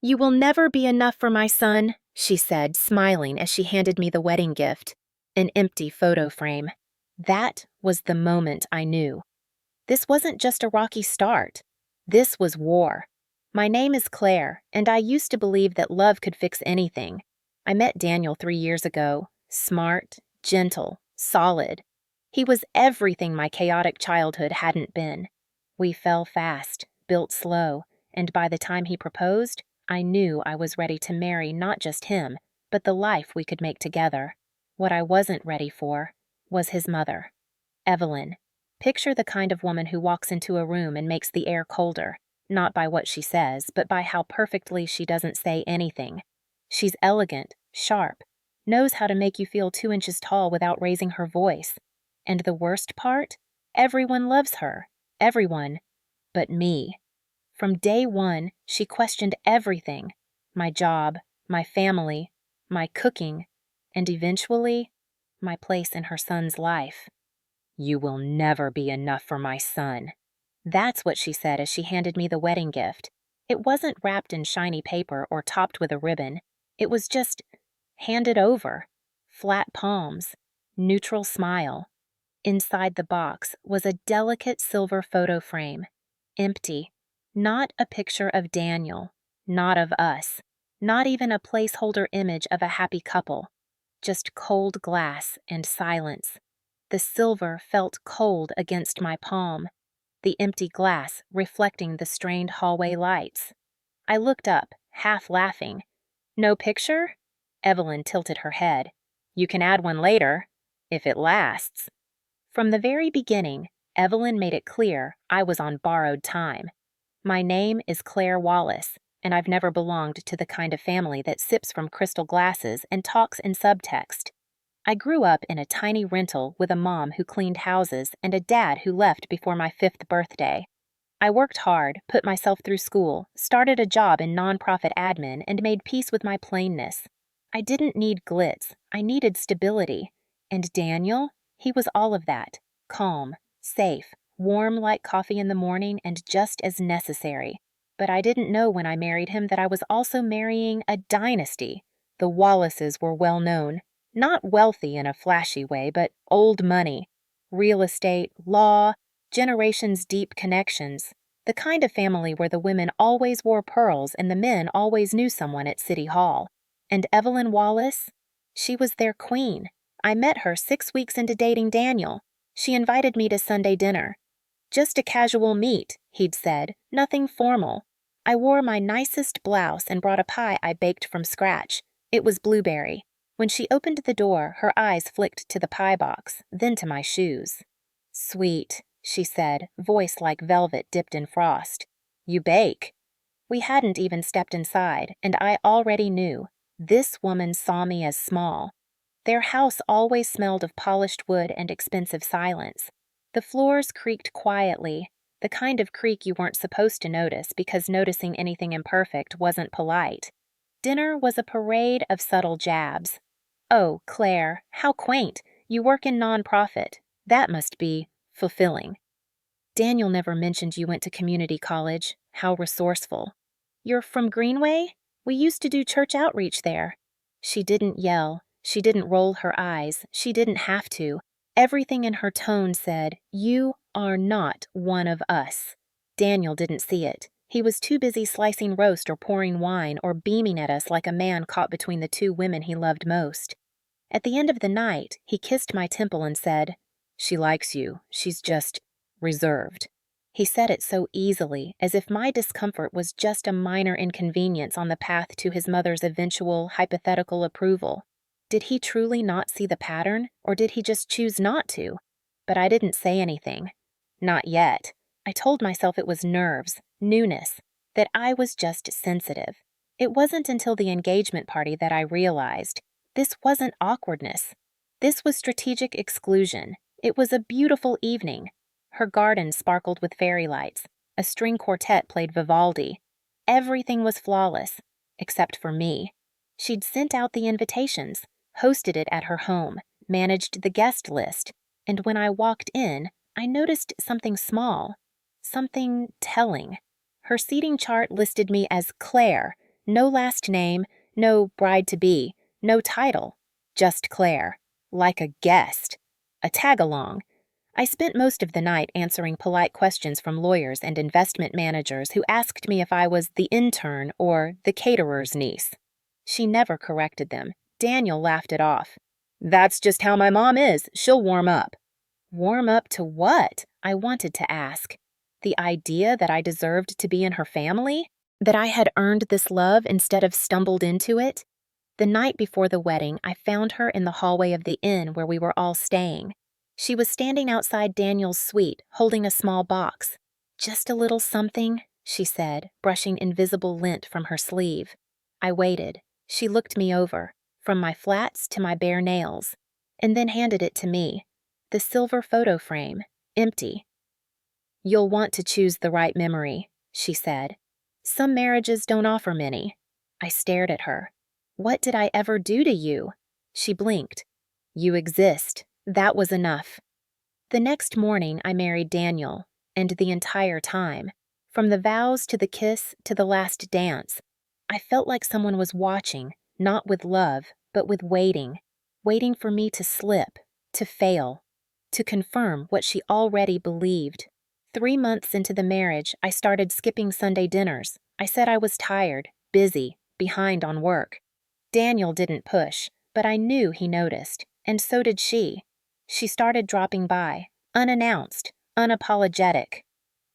You will never be enough for my son, she said, smiling as she handed me the wedding gift, an empty photo frame. That was the moment I knew. This wasn't just a rocky start. This was war. My name is Claire, and I used to believe that love could fix anything. I met Daniel 3 years ago, smart, gentle, solid. He was everything my chaotic childhood hadn't been. We fell fast, built slow, and by the time he proposed, I knew I was ready to marry not just him, but the life we could make together. What I wasn't ready for was his mother, Evelyn. Picture the kind of woman who walks into a room and makes the air colder, not by what she says, but by how perfectly she doesn't say anything. She's elegant, sharp, knows how to make you feel 2 inches tall without raising her voice. And the worst part? Everyone loves her. Everyone. But me. From day one, she questioned everything. My job, my family, my cooking, and eventually, my place in her son's life. You will never be enough for my son. That's what she said as she handed me the wedding gift. It wasn't wrapped in shiny paper or topped with a ribbon. It was just handed over. Flat palms, neutral smile. Inside the box was a delicate silver photo frame. Empty. Not a picture of Daniel. Not of us. Not even a placeholder image of a happy couple. Just cold glass and silence. The silver felt cold against my palm, the empty glass reflecting the strained hallway lights. I looked up, half laughing. No picture? Evelyn tilted her head. You can add one later, if it lasts. From the very beginning, Evelyn made it clear I was on borrowed time. My name is Claire Wallace, and I've never belonged to the kind of family that sips from crystal glasses and talks in subtext. I grew up in a tiny rental with a mom who cleaned houses and a dad who left before my 5th birthday. I worked hard, put myself through school, started a job in nonprofit admin, and made peace with my plainness. I didn't need glitz, I needed stability. And Daniel? He was all of that. Calm, safe, warm like coffee in the morning, and just as necessary. But I didn't know when I married him that I was also marrying a dynasty. The Wallaces were well known. Not wealthy in a flashy way, but old money. Real estate, law, generations deep connections. The kind of family where the women always wore pearls and the men always knew someone at City Hall. And Evelyn Wallace? She was their queen. I met her 6 weeks into dating Daniel. She invited me to Sunday dinner. Just a casual meet, he'd said, nothing formal. I wore my nicest blouse and brought a pie I baked from scratch. It was blueberry. When she opened the door, her eyes flicked to the pie box, then to my shoes. Sweet, she said, voice like velvet dipped in frost. You bake. We hadn't even stepped inside, and I already knew. This woman saw me as small. Their house always smelled of polished wood and expensive silence. The floors creaked quietly, the kind of creak you weren't supposed to notice because noticing anything imperfect wasn't polite. Dinner was a parade of subtle jabs. Oh, Claire, how quaint. You work in nonprofit. That must be fulfilling. Daniel never mentioned you went to community college. How resourceful. You're from Greenway? We used to do church outreach there. She didn't yell. She didn't roll her eyes. She didn't have to. Everything in her tone said, you are not one of us. Daniel didn't see it. He was too busy slicing roast or pouring wine or beaming at us like a man caught between the two women he loved most. At the end of the night, he kissed my temple and said, She likes you. She's just reserved. He said it so easily, as if my discomfort was just a minor inconvenience on the path to his mother's eventual hypothetical approval. Did he truly not see the pattern, or did he just choose not to? But I didn't say anything. Not yet. I told myself it was nerves, newness, that I was just sensitive. It wasn't until the engagement party that I realized this wasn't awkwardness. This was strategic exclusion. It was a beautiful evening. Her garden sparkled with fairy lights. A string quartet played Vivaldi. Everything was flawless, except for me. She'd sent out the invitations, hosted it at her home, managed the guest list, and when I walked in, I noticed something small, something telling. Her seating chart listed me as Claire, No last name, no bride-to-be, no title. Just Claire. Like a guest. A tag-along. I spent most of the night answering polite questions from lawyers and investment managers who asked me if I was the intern or the caterer's niece. She never corrected them. Daniel laughed it off. That's just how my mom is. She'll warm up. Warm up to what? I wanted to ask. The idea that I deserved to be in her family? That I had earned this love instead of stumbled into it? The night before the wedding, I found her in the hallway of the inn where we were all staying. She was standing outside Daniel's suite, holding a small box. Just a little something, she said, brushing invisible lint from her sleeve. I waited. She looked me over, from my flats to my bare nails, and then handed it to me. The silver photo frame, empty. You'll want to choose the right memory, she said. Some marriages don't offer many. I stared at her. What did I ever do to you? She blinked. You exist. That was enough. The next morning, I married Daniel, and the entire time, from the vows to the kiss to the last dance, I felt like someone was watching, not with love, but with waiting for me to slip, to fail, to confirm what she already believed. 3 months into the marriage, I started skipping Sunday dinners. I said I was tired, busy, behind on work. Daniel didn't push, but I knew he noticed, and so did she. She started dropping by, unannounced, unapologetic.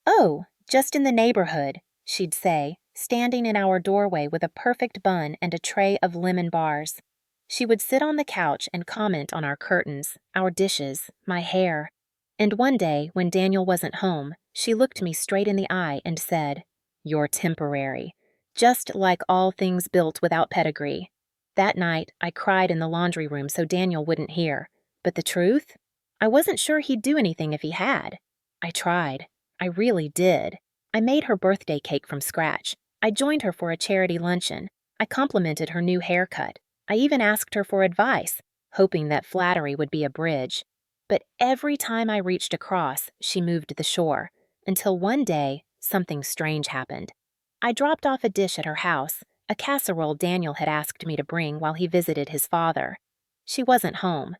Oh, just in the neighborhood, she'd say, standing in our doorway with a perfect bun and a tray of lemon bars. She would sit on the couch and comment on our curtains, our dishes, my hair. And one day, when Daniel wasn't home, she looked me straight in the eye and said, "You're temporary, just like all things built without pedigree." That night, I cried in the laundry room so Daniel wouldn't hear. But the truth? I wasn't sure he'd do anything if he had. I tried. I really did. I made her birthday cake from scratch. I joined her for a charity luncheon. I complimented her new haircut. I even asked her for advice, hoping that flattery would be a bridge. But every time I reached across, she moved the shore, until one day, something strange happened. I dropped off a dish at her house, a casserole Daniel had asked me to bring while he visited his father. She wasn't home.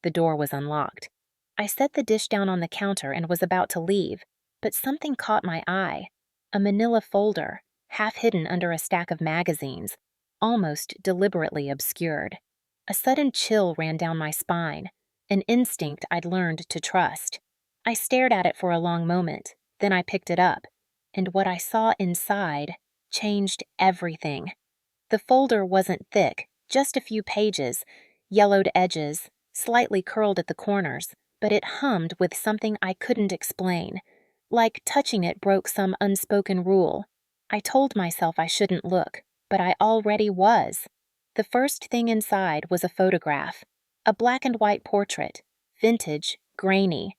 The door was unlocked. I set the dish down on the counter and was about to leave, but something caught my eye. A manila folder, half hidden under a stack of magazines, almost deliberately obscured. A sudden chill ran down my spine, an instinct I'd learned to trust. I stared at it for a long moment, then I picked it up, and what I saw inside changed everything. The folder wasn't thick, just a few pages, yellowed edges, slightly curled at the corners, but it hummed with something I couldn't explain, like touching it broke some unspoken rule. I told myself I shouldn't look, but I already was. The first thing inside was a photograph, a black and white portrait, vintage, grainy.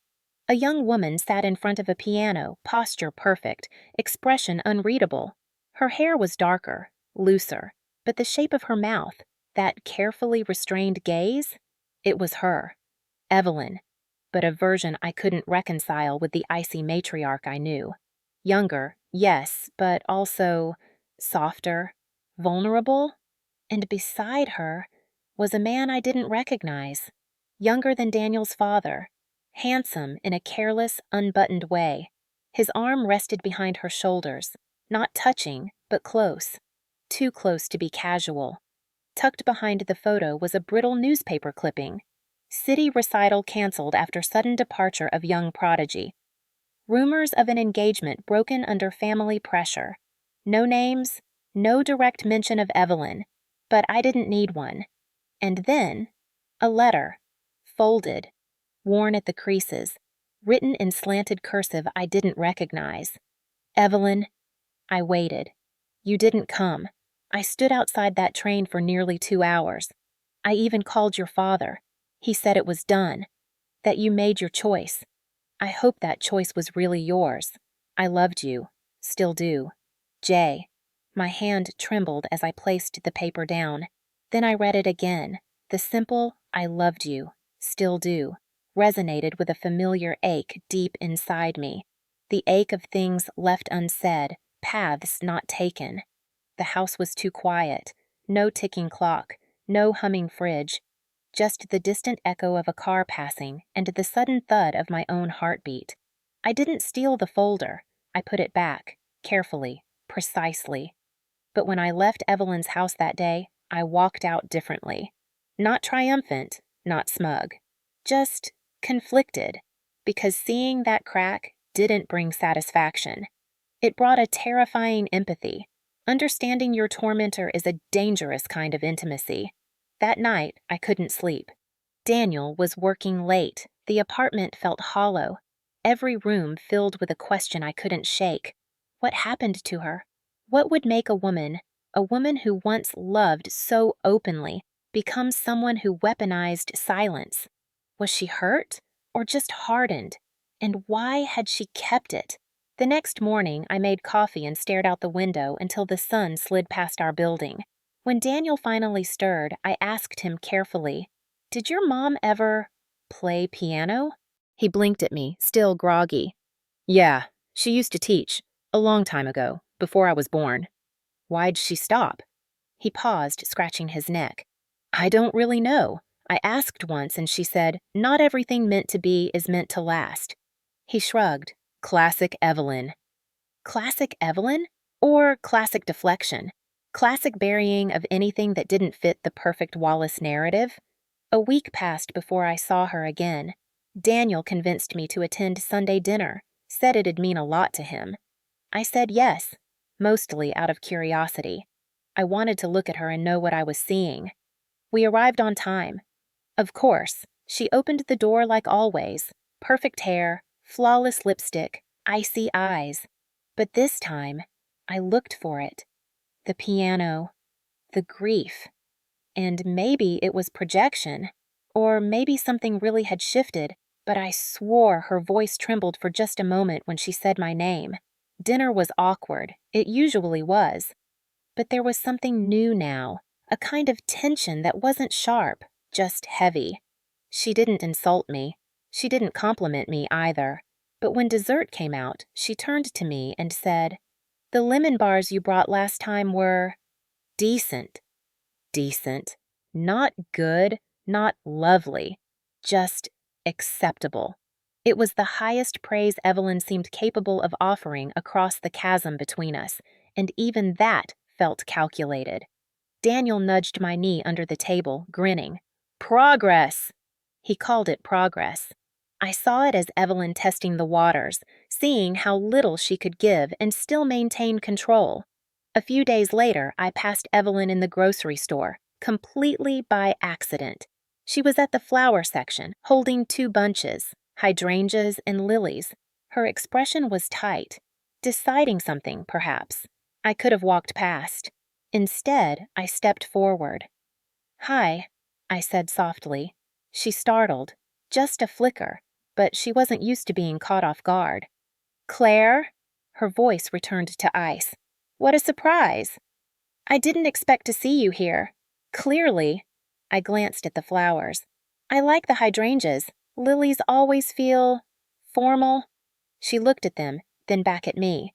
A young woman sat in front of a piano, posture perfect, expression unreadable. Her hair was darker, looser, but the shape of her mouth, that carefully restrained gaze, it was her, Evelyn, but a version I couldn't reconcile with the icy matriarch I knew. Younger, yes, but also softer, vulnerable, and beside her was a man I didn't recognize, younger than Daniel's father, handsome in a careless, unbuttoned way. His arm rested behind her shoulders, not touching, but close, too close to be casual. Tucked behind the photo was a brittle newspaper clipping. City recital canceled after sudden departure of young prodigy. Rumors of an engagement broken under family pressure. No names, no direct mention of Evelyn, but I didn't need one. And then, a letter, folded, worn at the creases, written in slanted cursive I didn't recognize. Evelyn, I waited. You didn't come. I stood outside that train for nearly 2 hours. I even called your father. He said it was done, that you made your choice. I hope that choice was really yours. I loved you, still do. Jay. My hand trembled as I placed the paper down. Then I read it again. The simple, I loved you, still do, resonated with a familiar ache deep inside me. The ache of things left unsaid, paths not taken. The house was too quiet. No ticking clock, no humming fridge, just the distant echo of a car passing and the sudden thud of my own heartbeat. I didn't steal the folder. I put it back, carefully, precisely. But when I left Evelyn's house that day, I walked out differently. Not triumphant, not smug. Just conflicted, because seeing that crack didn't bring satisfaction. It brought a terrifying empathy. Understanding your tormentor is a dangerous kind of intimacy. That night, I couldn't sleep. Daniel was working late. The apartment felt hollow. Every room filled with a question I couldn't shake. What happened to her? What would make a woman who once loved so openly, become someone who weaponized silence? Was she hurt or just hardened? And why had she kept it? The next morning, I made coffee and stared out the window until the sun slid past our building. When Daniel finally stirred, I asked him carefully, "Did your mom ever play piano?" He blinked at me, still groggy. "Yeah, she used to teach, a long time ago, before I was born." "Why'd she stop?" He paused, scratching his neck. "I don't really know. I asked once and she said, 'Not everything meant to be is meant to last.'" He shrugged. Classic Evelyn. Classic Evelyn? Or classic deflection? Classic burying of anything that didn't fit the perfect Wallace narrative? A week passed before I saw her again. Daniel convinced me to attend Sunday dinner, said it'd mean a lot to him. I said yes, mostly out of curiosity. I wanted to look at her and know what I was seeing. We arrived on time. Of course, she opened the door like always. Perfect hair, flawless lipstick, icy eyes. But this time, I looked for it. The piano. The grief. And maybe it was projection. Or maybe something really had shifted, but I swore her voice trembled for just a moment when she said my name. Dinner was awkward. It usually was. But there was something new now, a kind of tension that wasn't sharp, just heavy. She didn't insult me. She didn't compliment me either. But when dessert came out, she turned to me and said, "The lemon bars you brought last time were decent." Decent. Not good, not lovely. Just acceptable. It was the highest praise Evelyn seemed capable of offering across the chasm between us, and even that felt calculated. Daniel nudged my knee under the table, grinning. "Progress!" He called it progress. I saw it as Evelyn testing the waters, seeing how little she could give and still maintain control. A few days later, I passed Evelyn in the grocery store, completely by accident. She was at the flower section, holding 2 bunches, hydrangeas and lilies. Her expression was tight, deciding something, perhaps. I could have walked past. Instead, I stepped forward. "Hi," I said softly. She startled. Just a flicker, but she wasn't used to being caught off guard. "Claire?" Her voice returned to ice. "What a surprise! I didn't expect to see you here. Clearly." I glanced at the flowers. "I like the hydrangeas. Lilies always feel formal." She looked at them, then back at me.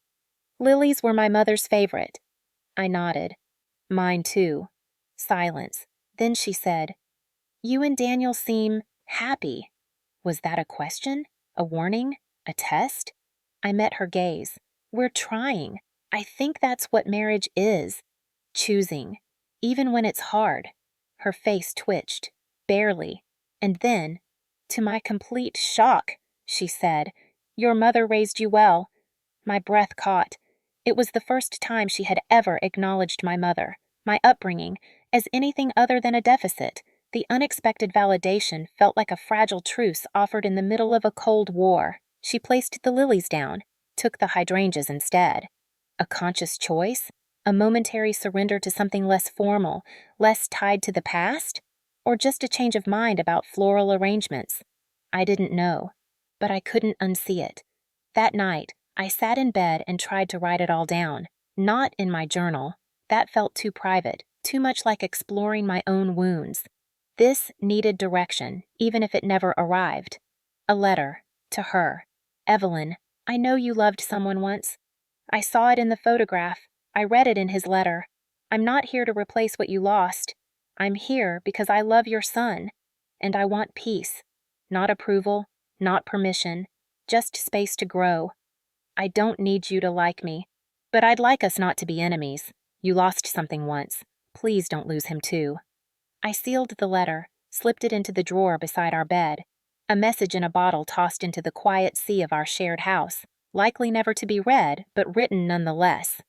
"Lilies were my mother's favorite." I nodded. "Mine too." Silence. Then she said, "You and Daniel seem happy." Was that a question? A warning? A test? I met her gaze. "We're trying. I think that's what marriage is. Choosing. Even when it's hard." Her face twitched. Barely. And then, to my complete shock, she said, "Your mother raised you well." My breath caught. It was the first time she had ever acknowledged my mother, my upbringing, as anything other than a deficit. The unexpected validation felt like a fragile truce offered in the middle of a cold war. She placed the lilies down, took the hydrangeas instead. A conscious choice? A momentary surrender to something less formal, less tied to the past? Or just a change of mind about floral arrangements? I didn't know, but I couldn't unsee it. That night, I sat in bed and tried to write it all down. Not in my journal. That felt too private, too much like exploring my own wounds. This needed direction, even if it never arrived. A letter. To her. "Evelyn, I know you loved someone once. I saw it in the photograph. I read it in his letter. I'm not here to replace what you lost. I'm here because I love your son, and I want peace. Not approval, not permission, just space to grow. I don't need you to like me, but I'd like us not to be enemies. You lost something once. Please don't lose him too. I sealed the letter, slipped it into the drawer beside our bed. A message in a bottle tossed into the quiet sea of our shared house, likely never to be read, but written nonetheless.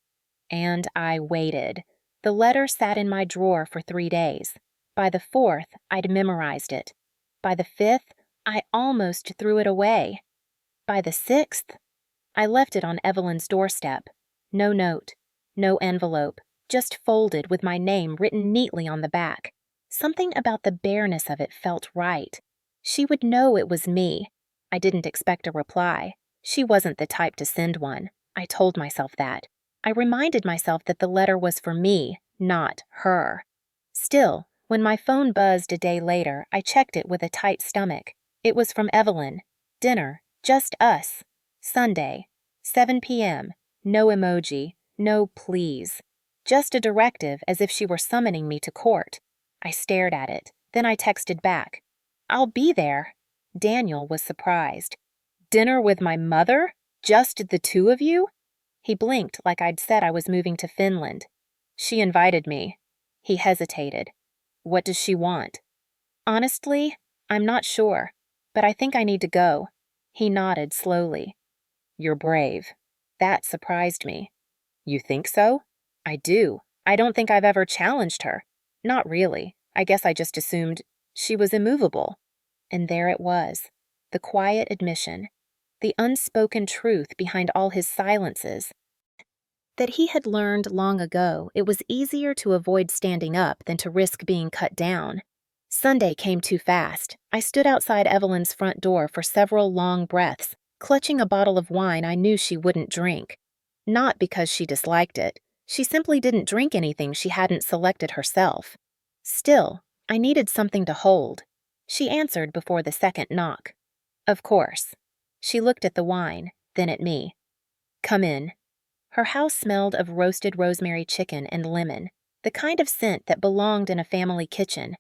And I waited. The letter sat in my drawer for 3 days. By the 4th, I'd memorized it. By the 5th, I almost threw it away. By the 6th, I left it on Evelyn's doorstep. No note, no envelope, just folded with my name written neatly on the back. Something about the bareness of it felt right. She would know it was me. I didn't expect a reply. She wasn't the type to send one. I told myself that. I reminded myself that the letter was for me, not her. Still, when my phone buzzed a day later, I checked it with a tight stomach. It was from Evelyn. Dinner, just us. Sunday, 7 p.m. No emoji, no please. Just a directive as if she were summoning me to court. I stared at it. Then I texted back. I'll be there. Daniel was surprised. Dinner with my mother? Just the two of you? He blinked like I'd said I was moving to Finland. She invited me. He hesitated. What does she want? Honestly, I'm not sure, but I think I need to go. He nodded slowly. You're brave. That surprised me. You think so? I do. I don't think I've ever challenged her. Not really. I guess I just assumed she was immovable. And there it was. The quiet admission. The unspoken truth behind all his silences. That he had learned long ago it was easier to avoid standing up than to risk being cut down. Sunday came too fast. I stood outside Evelyn's front door for several long breaths, clutching a bottle of wine I knew she wouldn't drink. Not because she disliked it. She simply didn't drink anything she hadn't selected herself. Still, I needed something to hold. She answered before the second knock. Of course. She looked at the wine, then at me. Come in. Her house smelled of roasted rosemary chicken and lemon, the kind of scent that belonged in a family kitchen,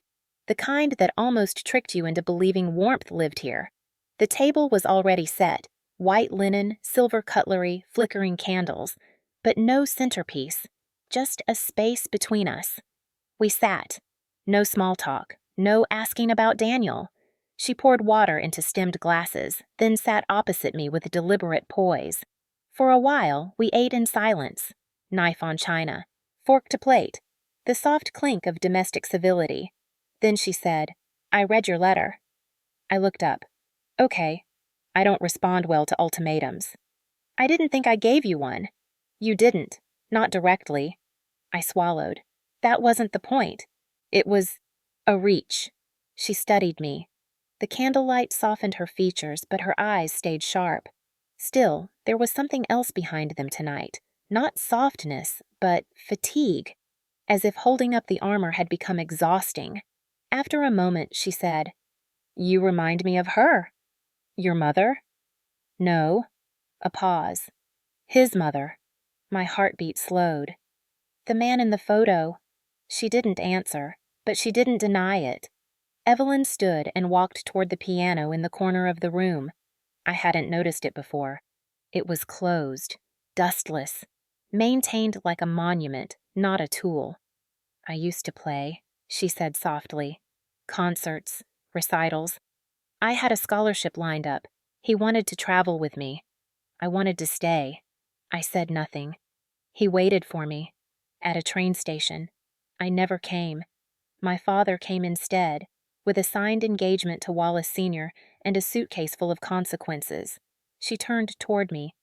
the kind that almost tricked you into believing warmth lived here. The table was already set, white linen, silver cutlery, flickering candles, but no centerpiece, just a space between us. We sat. No small talk, no asking about Daniel. She poured water into stemmed glasses, then sat opposite me with deliberate poise. For a while, we ate in silence, knife on china, fork to plate, the soft clink of domestic civility. Then she said, I read your letter. I looked up. Okay. I don't respond well to ultimatums. I didn't think I gave you one. You didn't. Not directly. I swallowed. That wasn't the point. It was a reach. She studied me. The candlelight softened her features, but her eyes stayed sharp. Still, there was something else behind them tonight. Not softness, but fatigue. As if holding up the armor had become exhausting. After a moment, she said, You remind me of her. Your mother? No. A pause. His mother. My heartbeat slowed. The man in the photo. She didn't answer, but she didn't deny it. Evelyn stood and walked toward the piano in the corner of the room. I hadn't noticed it before. It was closed, dustless, maintained like a monument, not a tool. I used to play, she said softly. Concerts, recitals. I had a scholarship lined up. He wanted to travel with me. I wanted to stay. I said nothing. He waited for me. At a train station. I never came. My father came instead, with a signed engagement to Wallace Sr. and a suitcase full of consequences. She turned toward me.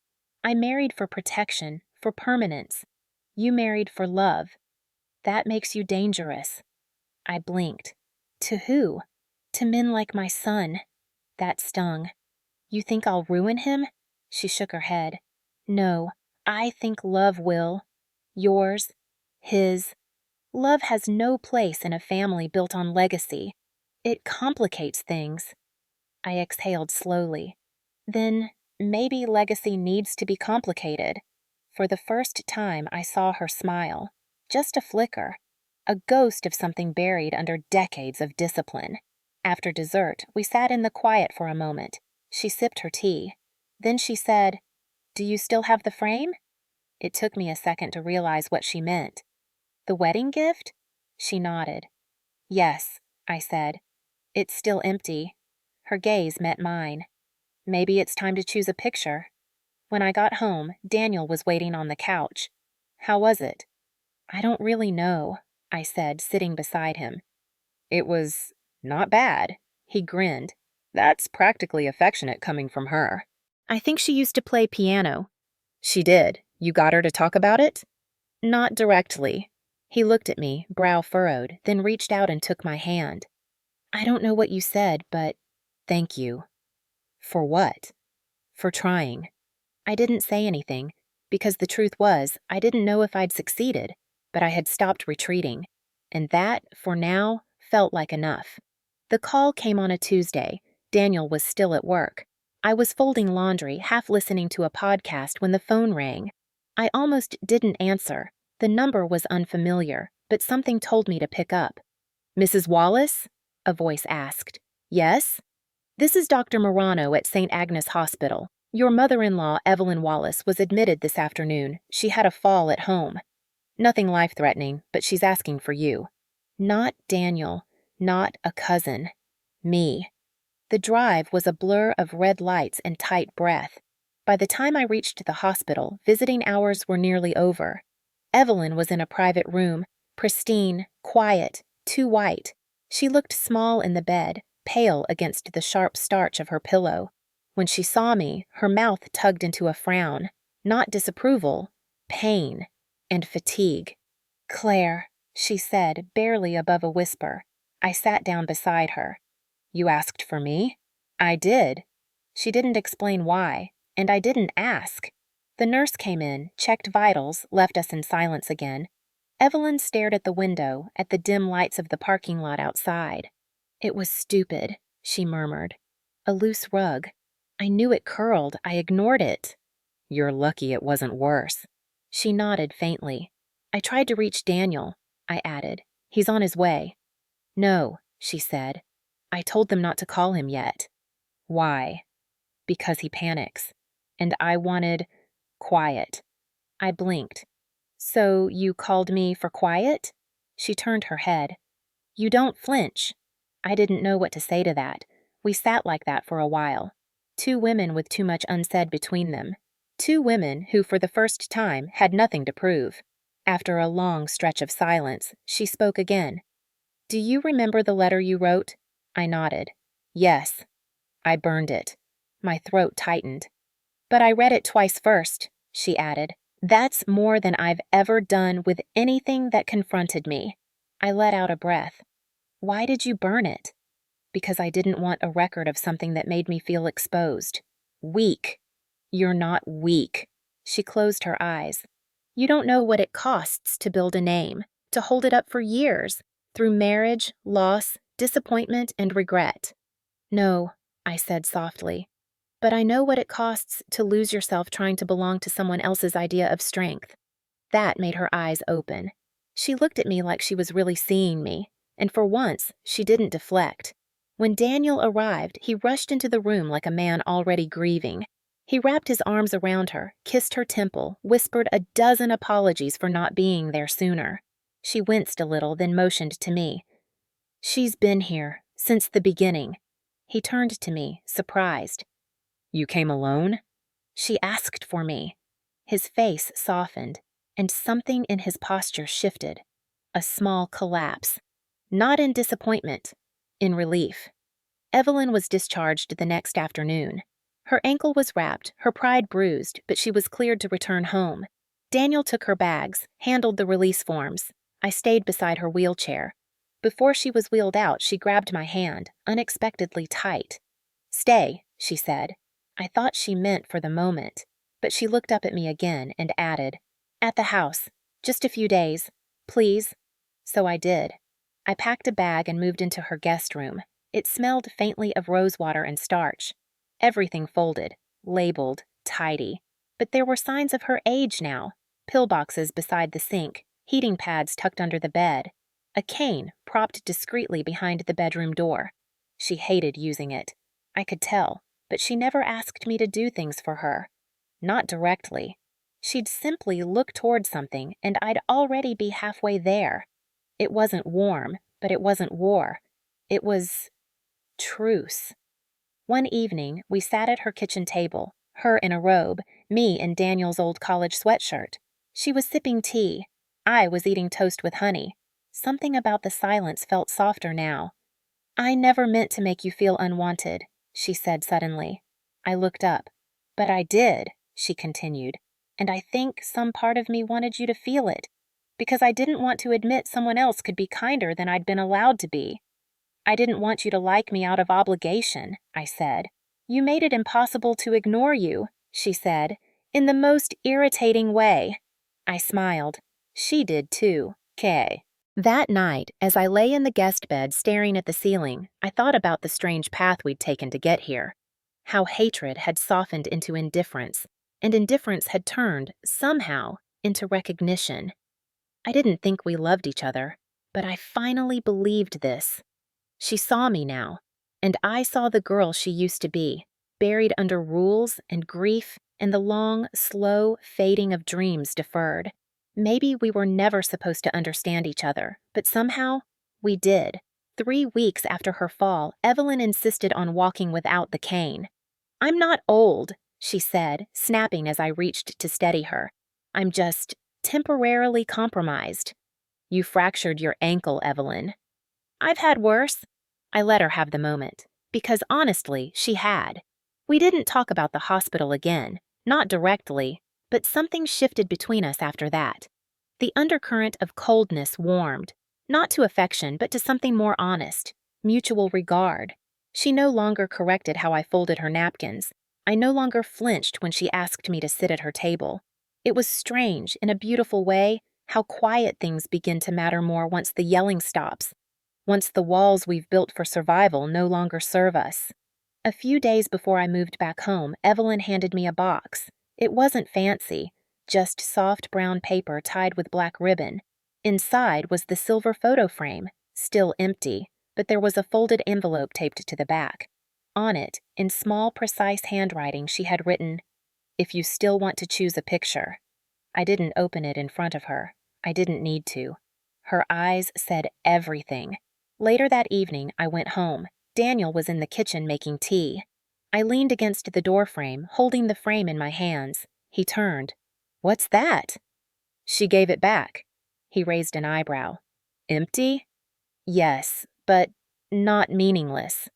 I married for protection, for permanence. You married for love. That makes you dangerous. I blinked. To who? To men like my son. That stung. You think I'll ruin him? She shook her head. No, I think love will. Yours. His. Love has no place in a family built on legacy. It complicates things. I exhaled slowly. Then, maybe legacy needs to be complicated. For the first time, I saw her smile. Just a flicker. A ghost of something buried under decades of discipline. After dessert, we sat in the quiet for a moment. She sipped her tea. Then she said, "Do you still have the frame?" It took me a second to realize what she meant. "The wedding gift?" She nodded. "Yes," I said. "It's still empty." Her gaze met mine. "Maybe it's time to choose a picture." When I got home, Daniel was waiting on the couch. "How was it?" "I don't really know," I said, sitting beside him. "It was not bad." He grinned. "That's practically affectionate coming from her." "I think she used to play piano." "She did. You got her to talk about it?" "Not directly." He looked at me, brow furrowed, then reached out and took my hand. "I don't know what you said, but thank you." "For what?" "For trying." I didn't say anything, because the truth was, I didn't know if I'd succeeded, but I had stopped retreating, and that, for now, felt like enough. The call came on a Tuesday. Daniel was still at work. I was folding laundry, half listening to a podcast when the phone rang. I almost didn't answer. The number was unfamiliar, but something told me to pick up. "Mrs. Wallace?" a voice asked. "Yes?" "This is Dr. Morano at St. Agnes Hospital. Your mother-in-law, Evelyn Wallace, was admitted this afternoon. She had a fall at home. Nothing life-threatening, but she's asking for you." Not Daniel. Not a cousin. Me. The drive was a blur of red lights and tight breath. By the time I reached the hospital, visiting hours were nearly over. Evelyn was in a private room, pristine, quiet, too white. She looked small in the bed, pale against the sharp starch of her pillow. When she saw me, her mouth tugged into a frown. Not disapproval, pain, and fatigue. "Claire," she said, barely above a whisper. I sat down beside her. "You asked for me?" "I did." She didn't explain why, and I didn't ask. The nurse came in, checked vitals, left us in silence again. Evelyn stared at the window, at the dim lights of the parking lot outside. "It was stupid," she murmured. "A loose rug. I knew it curled. I ignored it." "You're lucky it wasn't worse." She nodded faintly. "I tried to reach Daniel," I added. "He's on his way." "No," she said. "I told them not to call him yet." "Why?" "Because he panics. And I wanted quiet." I blinked. "So you called me for quiet?" She turned her head. "You don't flinch." I didn't know what to say to that. We sat like that for a while. Two women with too much unsaid between them. Two women who, for the first time, had nothing to prove. After a long stretch of silence, she spoke again. "Do you remember the letter you wrote?" I nodded. "Yes." "I burned it." My throat tightened. "But I read it twice first," she added. "That's more than I've ever done with anything that confronted me." I let out a breath. "Why did you burn it?" "Because I didn't want a record of something that made me feel exposed. Weak." "You're not weak." She closed her eyes. "You don't know what it costs to build a name, to hold it up for years, through marriage, loss, disappointment, and regret." "No," I said softly. "But I know what it costs to lose yourself trying to belong to someone else's idea of strength." That made her eyes open. She looked at me like she was really seeing me, and for once, she didn't deflect. When Daniel arrived, he rushed into the room like a man already grieving. He wrapped his arms around her, kissed her temple, whispered a dozen apologies for not being there sooner. She winced a little, then motioned to me. "She's been here, since the beginning." He turned to me, surprised. "You came alone?" "She asked for me." His face softened, and something in his posture shifted. A small collapse. Not in disappointment, in relief. Evelyn was discharged the next afternoon. Her ankle was wrapped, her pride bruised, but she was cleared to return home. Daniel took her bags, handled the release forms. I stayed beside her wheelchair. Before she was wheeled out, she grabbed my hand, unexpectedly tight. "Stay," she said. I thought she meant for the moment, but she looked up at me again and added, "At the house. Just a few days. Please." So I did. I packed a bag and moved into her guest room. It smelled faintly of rosewater and starch. Everything folded, labeled, tidy. But there were signs of her age now. Pillboxes beside the sink, heating pads tucked under the bed, a cane propped discreetly behind the bedroom door. She hated using it. I could tell, but she never asked me to do things for her. Not directly. She'd simply look toward something, and I'd already be halfway there. It wasn't warm, but it wasn't war. It was truce. One evening, we sat at her kitchen table, her in a robe, me in Daniel's old college sweatshirt. She was sipping tea. I was eating toast with honey. Something about the silence felt softer now. "I never meant to make you feel unwanted," she said suddenly. I looked up. "But I did," she continued, "and I think some part of me wanted you to feel it, because I didn't want to admit someone else could be kinder than I'd been allowed to be. I didn't want you to like me out of obligation," I said. "You made it impossible to ignore you," she said, "in the most irritating way." I smiled. She did too. Kay. That night, as I lay in the guest bed staring at the ceiling, I thought about the strange path we'd taken to get here. How hatred had softened into indifference, and indifference had turned, somehow, into recognition. I didn't think we loved each other, but I finally believed this. She saw me now, and I saw the girl she used to be, buried under rules and grief and the long, slow fading of dreams deferred. Maybe we were never supposed to understand each other, but somehow we did. 3 weeks after her fall, Evelyn insisted on walking without the cane. "I'm not old," she said, snapping as I reached to steady her. "I'm just temporarily compromised." "You fractured your ankle, Evelyn." "I've had worse." I let her have the moment, because honestly, she had. We didn't talk about the hospital again, not directly, but something shifted between us after that. The undercurrent of coldness warmed, not to affection, but to something more honest, mutual regard. She no longer corrected how I folded her napkins. I no longer flinched when she asked me to sit at her table. It was strange, in a beautiful way, how quiet things begin to matter more once the yelling stops, once the walls we've built for survival no longer serve us. A few days before I moved back home, Evelyn handed me a box. It wasn't fancy, just soft brown paper tied with black ribbon. Inside was the silver photo frame, still empty, but there was a folded envelope taped to the back. On it, in small, precise handwriting, she had written, "If you still want to choose a picture." I didn't open it in front of her. I didn't need to. Her eyes said everything. Later that evening, I went home. Daniel was in the kitchen making tea. I leaned against the doorframe, holding the frame in my hands. He turned. "What's that?" "She gave it back." He raised an eyebrow. "Empty?" "Yes, but not meaningless."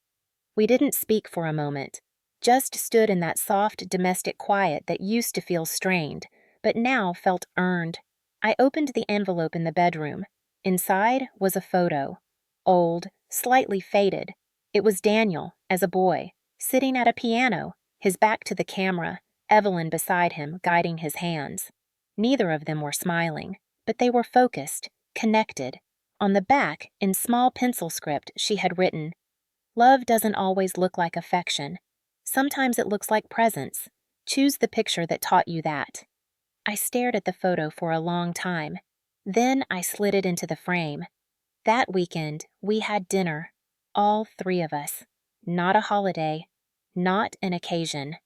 We didn't speak for a moment, just stood in that soft domestic quiet that used to feel strained, but now felt earned. I opened the envelope in the bedroom. Inside was a photo. Old, slightly faded. It was Daniel, as a boy, sitting at a piano, his back to the camera, Evelyn beside him, guiding his hands. Neither of them were smiling, but they were focused, connected. On the back, in small pencil script, she had written, "Love doesn't always look like affection. Sometimes it looks like presence. Choose the picture that taught you that." I stared at the photo for a long time. Then I slid it into the frame. That weekend, we had dinner, all 3 of us. Not a holiday, not an occasion.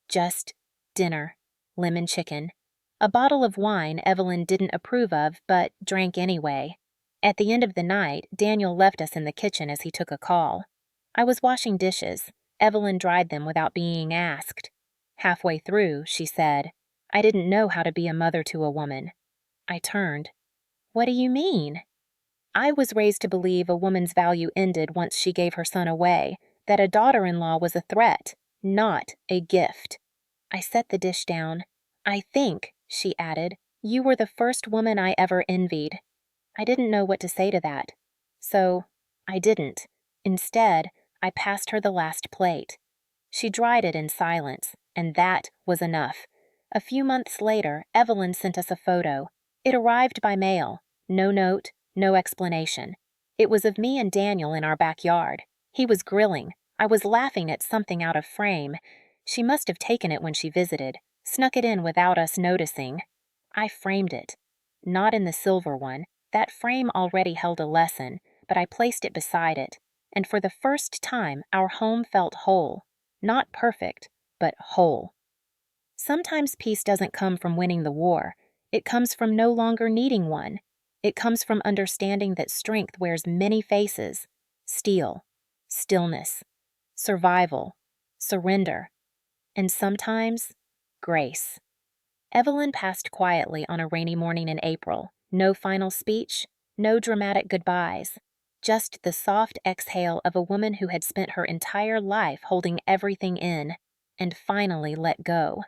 Just dinner, lemon chicken. A bottle of wine Evelyn didn't approve of, but drank anyway. At the end of the night, Daniel left us in the kitchen as he took a call. I was washing dishes. Evelyn dried them without being asked. Halfway through, she said, "I didn't know how to be a mother to a woman." I turned. "What do you mean?" "I was raised to believe a woman's value ended once she gave her son away, that a daughter-in-law was a threat, not a gift." I set the dish down. "I think," she added, "you were the first woman I ever envied." I didn't know what to say to that. So, I didn't. Instead, I passed her the last plate. She dried it in silence, and that was enough. A few months later, Evelyn sent us a photo. It arrived by mail. No note, no explanation. It was of me and Daniel in our backyard. He was grilling. I was laughing at something out of frame. She must have taken it when she visited. snuck it in without us noticing. I framed it. Not in the silver one. That frame already held a lesson, but I placed it beside it, and for the first time our home felt whole. Not perfect, but whole. Sometimes peace doesn't come from winning the war. It comes from no longer needing one. It comes from understanding that strength wears many faces: steel, stillness, survival, surrender, and sometimes grace. Evelyn passed quietly on a rainy morning in April. No final speech, no dramatic goodbyes. Just the soft exhale of a woman who had spent her entire life holding everything in and finally let go.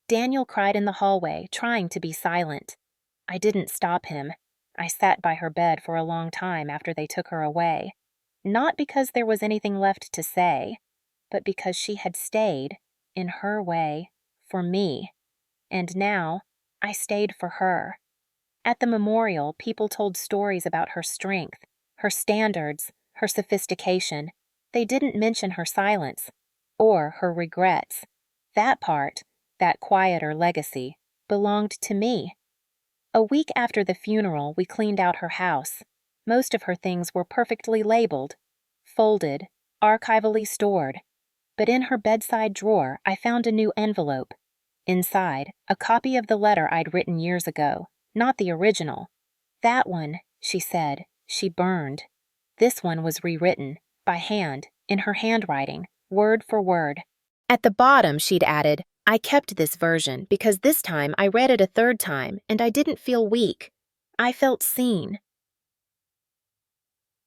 Daniel cried in the hallway, trying to be silent. I didn't stop him. I sat by her bed for a long time after they took her away. Not because there was anything left to say, but because she had stayed, in her way, for me. And now, I stayed for her. At the memorial, people told stories about her strength, her standards, her sophistication. They didn't mention her silence, or her regrets. That part, that quieter legacy, belonged to me. A week after the funeral, we cleaned out her house. Most of her things were perfectly labeled, folded, archivally stored. But in her bedside drawer, I found a new envelope. Inside, a copy of the letter I'd written years ago, not the original. That one, she said, she burned. This one was rewritten, by hand, in her handwriting, word for word. At the bottom, she'd added, I kept this version because this time I read it a third time and I didn't feel weak. I felt seen.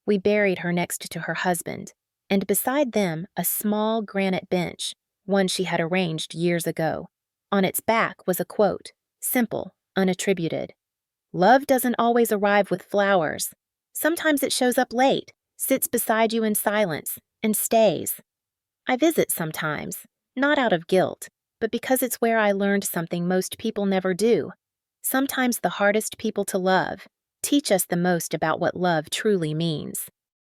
We buried her next to her husband, and beside them a small granite bench, one she had arranged years ago. On its back was a quote, simple, unattributed. Love doesn't always arrive with flowers. Sometimes it shows up late, sits beside you in silence, and stays. I visit sometimes, not out of guilt, but because it's where I learned something most people never do. Sometimes the hardest people to love teach us the most about what love truly means.